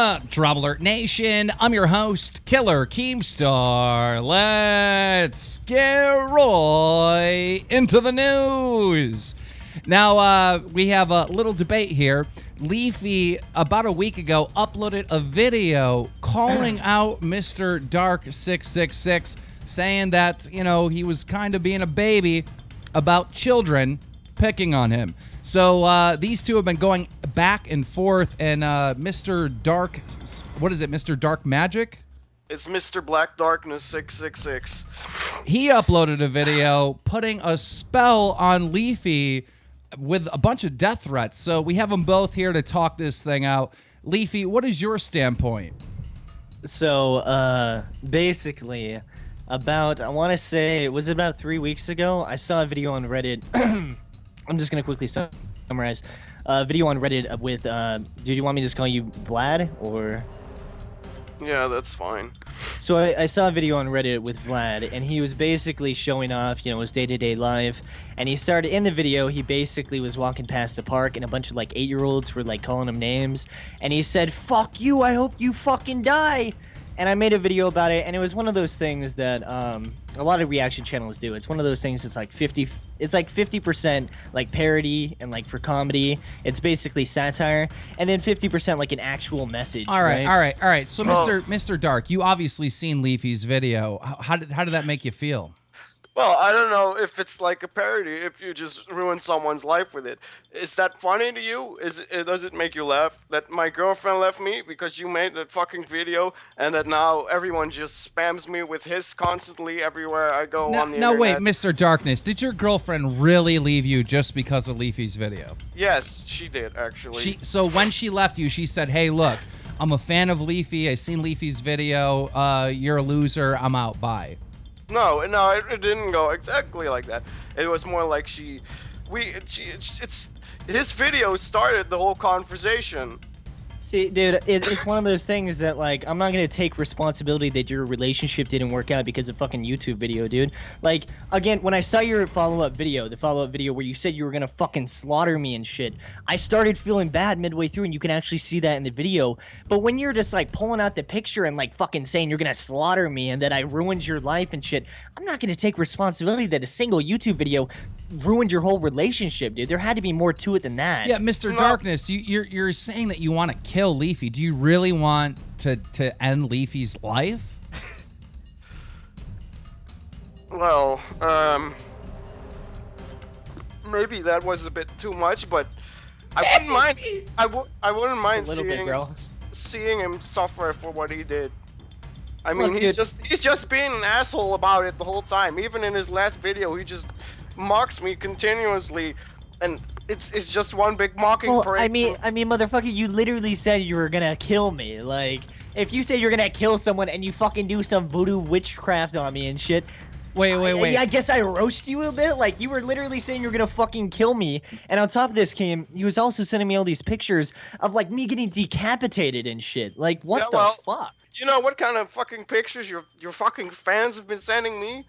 up, DramaAlert Nation? I'm your host, Killer Keemstar. Let's get right into the news. Now, we have a little debate here. Leafy, about a week ago, uploaded a video calling out MrBlackDarkness666, saying that, you know, he was kind of being a baby about children picking on him. So these two have been going back and forth, and Mr. Dark, what is it, Mr. Dark Magic? It's MrBlackDarkness666. He uploaded a video putting a spell on Leafy with a bunch of death threats. So we have them both here to talk this thing out. Leafy, what is your standpoint? So basically, about, I want to say, it was about 3 weeks ago, I saw a video on Reddit. I'm just going to quickly summarize. A video on Reddit with, do you want me to just call you Vlad, or? Yeah, that's fine. So I saw a video on Reddit with Vlad, and he was basically showing off, you know, his day-to-day life. And he started, in the video, he basically was walking past a park, and a bunch of, like, 8-year-olds were, like, calling him names. And he said, "Fuck you, I hope you fucking die." And I made a video about it, and it was one of those things that a lot of reaction channels do. It's one of those things that's like 50% like parody and like for comedy. It's basically satire, and then 50% like an actual message. All right. So, Oh. Mr. Dark, you obviously seen Leafy's video. How did that make you feel? Well, I don't know if it's like a parody, if you just ruin someone's life with it. Is that funny to you? Does it make you laugh that my girlfriend left me because you made that fucking video, and that now everyone just spams me with his constantly everywhere I go on the No, internet? wait, Mr. Darkness, did your girlfriend really leave you just because of Leafy's video? Yes, she did, actually. So when she left you, she said, "Hey, look, I'm a fan of Leafy. I seen Leafy's video. You're a loser. I'm out. Bye." No, it didn't go exactly like that. It was more like his video started the whole conversation. See, dude, it's one of those things that, like, I'm not gonna take responsibility that your relationship didn't work out because of fucking YouTube video, dude. Like, again, when I saw your follow-up video, the follow-up video where you said you were gonna fucking slaughter me and shit, I started feeling bad midway through, and you can actually see that in the video. But when you're just, like, pulling out the picture and, like, fucking saying you're gonna slaughter me and that I ruined your life and shit, I'm not gonna take responsibility that a single YouTube video ruined your whole relationship, dude. There had to be more to it than that. Yeah, Mr. Darkness, you're saying that you want to kill Leafy. Do you really want to end Leafy's life? Well, maybe that was a bit too much, but I wouldn't mind. I wouldn't mind little bit, bro. seeing him suffer for what he did. I mean, Look, he's just being an asshole about it the whole time. Even in his last video, he just mocks me continuously, and it's just one big mocking Well, parade. I mean, motherfucker, you literally said you were gonna kill me. Like, if you say you're gonna kill someone and you fucking do some voodoo witchcraft on me and shit. Wait. I guess I roast you a bit. Like, you were literally saying you're gonna fucking kill me. And on top of this, he was also sending me all these pictures of, like, me getting decapitated and shit. Like, what the fuck? You know what kind of fucking pictures your fucking fans have been sending me?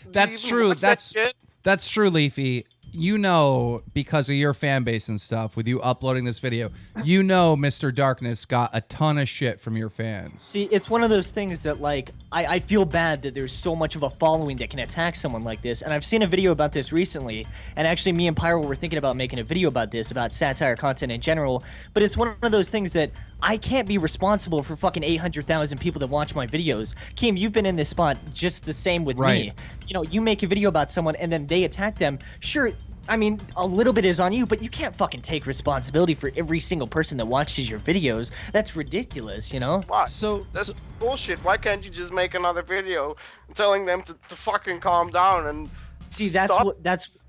That's Do you even true. watch that shit? That's true, Leafy. You know, because of your fan base and stuff, with you uploading this video, you know Mr. Darkness got a ton of shit from your fans. See, it's one of those things that, like, I feel bad that there's so much of a following that can attack someone like this. And I've seen a video about this recently, and actually me and Pyro were thinking about making a video about this, about satire content in general. But it's one of those things that I can't be responsible for fucking 800,000 people that watch my videos. Keem, you've been in this spot just the same with me. You know, you make a video about someone and then they attack them. Sure, I mean, a little bit is on you, but you can't fucking take responsibility for every single person that watches your videos. That's ridiculous, you know? Why? That's So bullshit. Why can't you just make another video telling them to fucking calm down and See, stop?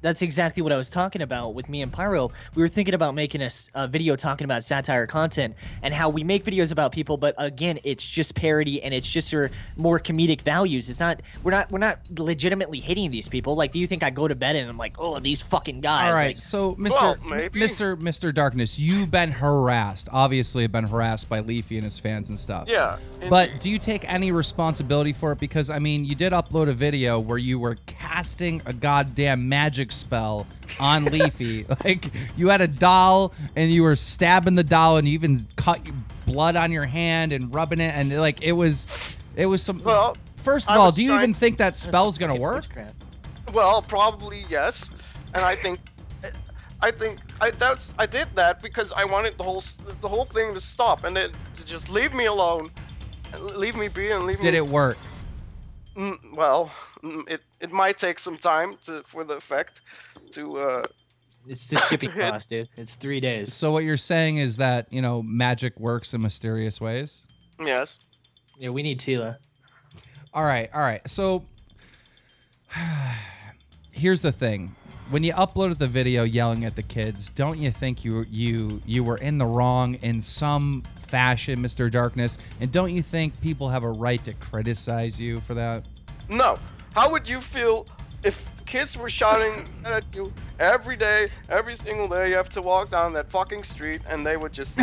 that's exactly what I was talking about with me and Pyro. We were thinking about making a video talking about satire content and how we make videos about people, but again, it's just parody and it's just for more comedic values. It's not we're not legitimately hating these people. Like, do you think I go to bed and I'm like, oh, these fucking guys? all right, Like, so Well, maybe. Mr. Darkness, you've been harassed. Obviously, been harassed by Leafy and his fans and stuff. Yeah. But do you take any responsibility for it? Because, I mean, you did upload a video where you were casting a goddamn magic spell on Leafy. Like, you had a doll and you were stabbing the doll and you even blood on your hand and rubbing it, and like it was some. Well, first of I all, was do you trying- even think that spell's gonna work? Well, probably yes, and I think I did that because I wanted the whole thing to stop and then to just leave me alone, and leave me be, and leave me. Did it work? Well, it might take some time for the effect to. It's the shipping cost, dude. It's 3 days. So what you're saying is that, you know, magic works in mysterious ways? Yes. Yeah, we need Tila. All right. So here's the thing. When you uploaded the video yelling at the kids, don't you think you were in the wrong in some fashion, Mr. Darkness? And don't you think people have a right to criticize you for that? No. How would you feel if kids were shouting at you every day, every single day? You have to walk down that fucking street, and they would just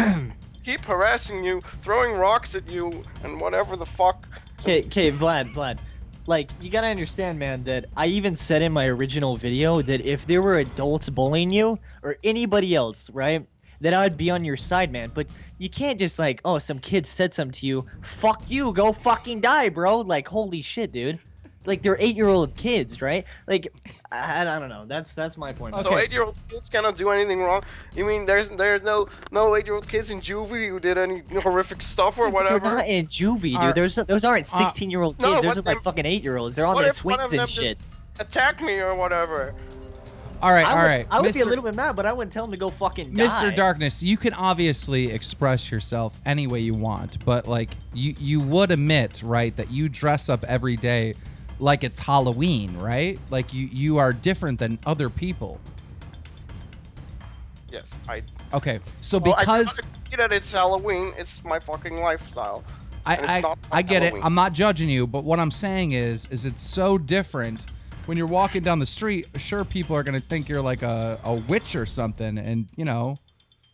keep harassing you, throwing rocks at you, and whatever the fuck. Okay, Vlad. Like, you gotta understand, man, that I even said in my original video that if there were adults bullying you, or anybody else, right, that I would be on your side, man. But you can't just like, oh, some kid said something to you. Fuck you, go fucking die, bro. Like, holy shit, dude. Like, they're 8-year-old kids, right? Like, I don't know. That's my point. So 8-year-old kids cannot do anything wrong? You mean there's no 8-year-old kids in juvie who did any horrific stuff or whatever? They're not in juvie, dude. Those aren't 16-year-old no, kids. Those but are like fucking 8-year-olds. They're on What their if one of swings them and shit. just attacked me or whatever? All right. I would be a little bit mad, but I wouldn't tell him to go fucking die. Mr. Darkness, you can obviously express yourself any way you want, but like you would admit, right, that you dress up every day like it's Halloween, right? Like you are different than other people. Yes, I. Okay, so Well, because I agree that it's Halloween, it's my fucking lifestyle. And it's not I get Halloween. it. I'm not judging you, but what I'm saying is it's so different when you're walking down the street. Sure, people are gonna think you're like a witch or something, and you know.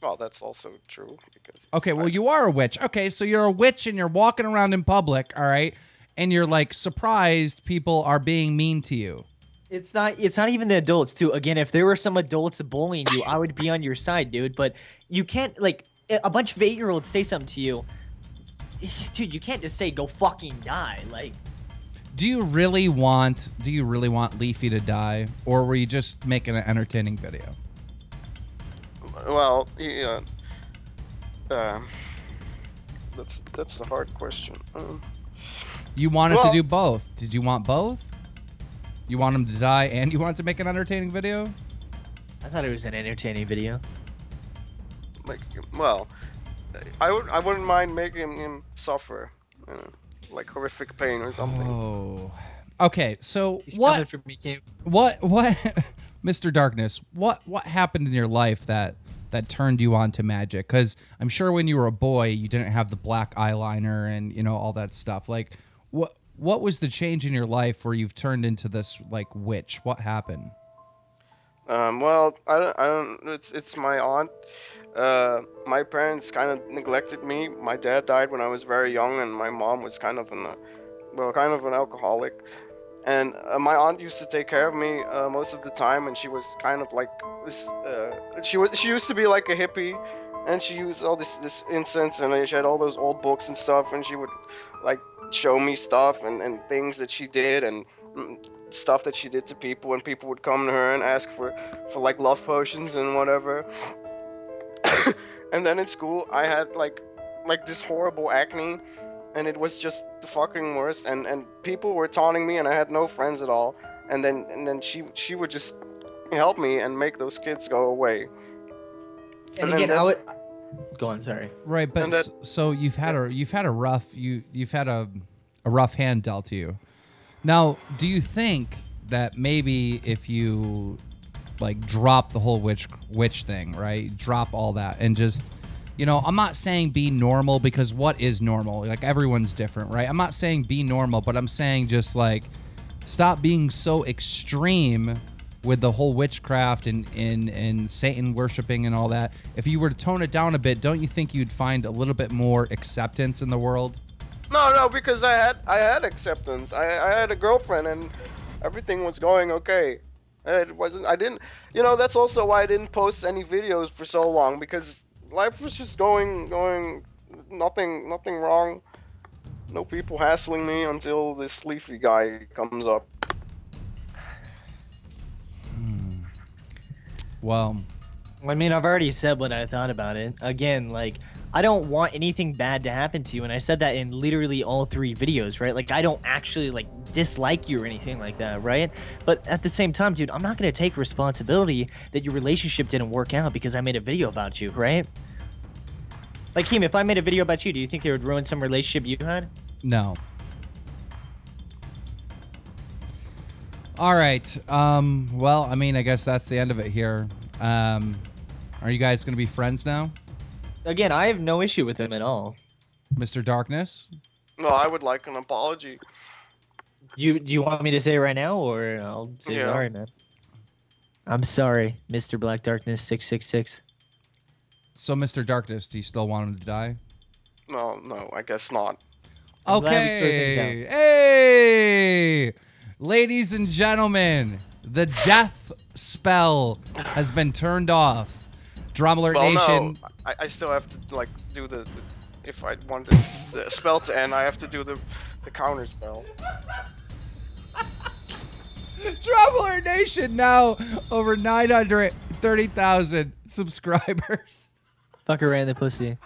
Well, that's also true because. Okay, well, you are a witch. Okay, so you're a witch and you're walking around in public, all right? And you're like surprised people are being mean to you. It's not even the adults too. Again, if there were some adults bullying you, I would be on your side, dude. But you can't, like, a bunch of 8-year-olds say something to you. Dude, you can't just say go fucking die. Like, Do you really want Leafy to die, or were you just making an entertaining video? Well, yeah. That's the hard question. You wanted to Well- do both. Did you want both? You want him to die and you wanted to make an entertaining video? I thought it was an entertaining video. Like, well, I wouldn't mind making him suffer, like horrific pain or something. Oh. Okay, so He's coming for me, Kim. what Mr. Darkness, what happened in your life that turned you on to magic? Because I'm sure when you were a boy you didn't have the black eyeliner and, you know, all that stuff. Like what was the change in your life where you've turned into this like witch? What happened? Well, I don't. It's my aunt. My parents kind of neglected me. My dad died when I was very young, and my mom was kind of an alcoholic. And my aunt used to take care of me most of the time, and she was kind of like this. She used to be like a hippie, and she used all this incense, and she had all those old books and stuff, and she would like show me stuff and things that she did and stuff that she did to people, and people would come to her and ask for like love potions and whatever. And then in school I had like this horrible acne, and it was just the fucking worst, and people were taunting me, and I had no friends at all, and then she would just help me and make those kids go away. And then again, that's- go on, sorry. Right, but And that- so you've had a rough hand dealt to you. Now, do you think that maybe if you like drop the whole witch thing, right? Drop all that and just, you know, I'm not saying be normal, because what is normal? Like, everyone's different, right? I'm not saying be normal, but I'm saying just like stop being so extreme with the whole witchcraft and Satan worshiping and all that. If you were to tone it down a bit, don't you think you'd find a little bit more acceptance in the world? No, because I had acceptance. I had a girlfriend, and everything was going okay. I didn't, you know, that's also why I didn't post any videos for so long, because life was just going Nothing wrong. No people hassling me until this Leafy guy comes up. Well, I mean, I've already said what I thought about it. Again, like, I don't want anything bad to happen to you, and I said that in literally all 3 videos, right? Like, I don't actually, like, dislike you or anything like that, right? But at the same time, dude, I'm not gonna take responsibility that your relationship didn't work out because I made a video about you, right? Like, Keem, if I made a video about you, do you think it would ruin some relationship you had? no. All right. Well, I mean, I guess that's the end of it here. Are you guys going to be friends now? Again, I have no issue with him at all. Mr. Darkness? No, I would like an apology. Do you want me to say it right now, or I'll say Yeah. sorry, man? I'm sorry, MrBlackDarkness666. So, Mr. Darkness, do you still want him to die? No, I guess not. I'm glad we sorted things out. Okay. Hey! Ladies and gentlemen, the death spell has been turned off. DramaAlert Well, Nation. no, I still have to like do the if I want the spell to end, I have to do the counter spell. DramaAlert Nation now over 930,000 subscribers. Fuck her right in the pussy.